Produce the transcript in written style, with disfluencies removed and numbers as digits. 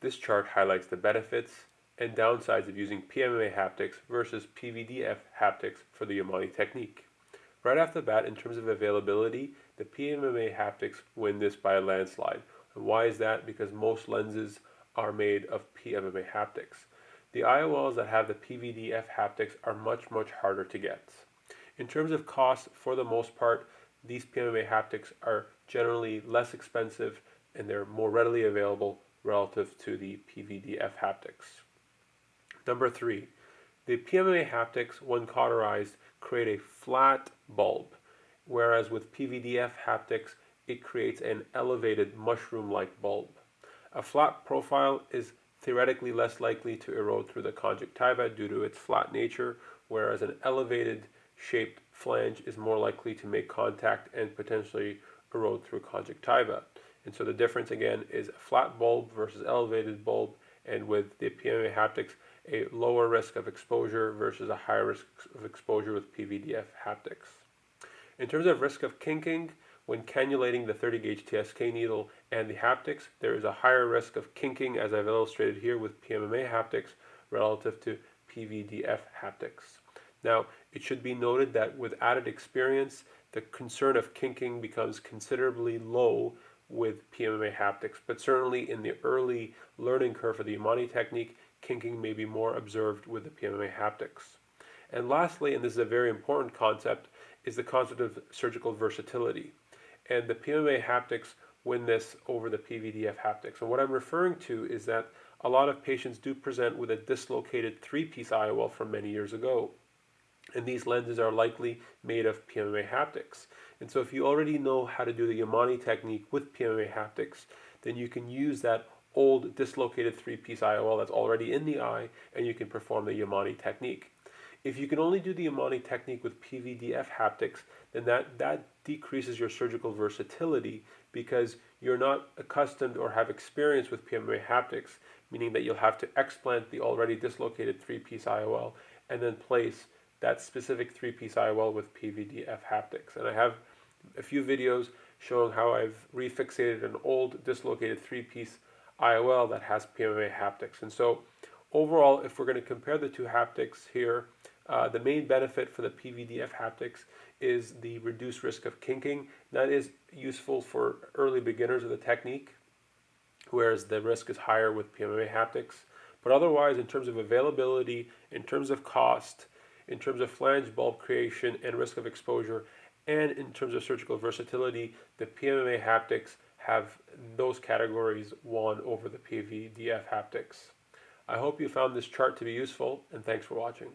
This chart highlights the benefits and downsides of using PMMA haptics versus PVDF haptics for the Yamane technique. Right off the bat, in terms of availability, the PMMA haptics win this by a landslide. And why is that? Because most lenses are made of PMMA haptics. The IOLs that have the PVDF haptics are much harder to get. In terms of cost, for the most part, these PMMA haptics are generally less expensive and they're more readily available relative to the PVDF haptics. Number 3, the PMMA haptics, when cauterized, create a flat bulb, whereas with PVDF haptics, it creates an elevated mushroom-like bulb. A flat profile is theoretically less likely to erode through the conjunctiva due to its flat nature, whereas an elevated shaped flange is more likely to make contact and potentially erode through conjunctiva. And so the difference again is a flat bulb versus elevated bulb, and with the PMMA haptics, a lower risk of exposure versus a higher risk of exposure with PVDF haptics. In terms of risk of kinking, when cannulating the 30 gauge TSK needle and the haptics, there is a higher risk of kinking, as I've illustrated here with PMMA haptics relative to PVDF haptics. Now, it should be noted that with added experience, the concern of kinking becomes considerably low with PMMA haptics, but certainly in the early learning curve for the Yamane technique, kinking may be more observed with the PMMA haptics. And lastly, and this is a very important concept, is the concept of surgical versatility. And the PMMA haptics win this over the PVDF haptics. And what I'm referring to is that a lot of patients do present with a dislocated 3-piece IOL from many years ago. And these lenses are likely made of PMMA haptics. And so if you already know how to do the Yamane technique with PMMA haptics, then you can use that old dislocated 3-piece IOL that's already in the eye and you can perform the Yamane technique. If you can only do the Yamane technique with PVDF haptics, then that decreases your surgical versatility because you're not accustomed or have experience with PMMA haptics, meaning that you'll have to explant the already dislocated 3-piece IOL and then place that specific 3-piece IOL with PVDF haptics. And I have a few videos showing how I've refixated an old dislocated 3-piece IOL that has PMMA haptics. And so overall, if we're going to compare the two haptics here, the main benefit for the PVDF haptics is the reduced risk of kinking. That is useful for early beginners of the technique, whereas the risk is higher with PMMA haptics. But otherwise, in terms of availability, in terms of cost, in terms of flange bulb creation and risk of exposure, and in terms of surgical versatility, the PMMA haptics have those categories won over the PVDF haptics. I hope you found this chart to be useful, and thanks for watching.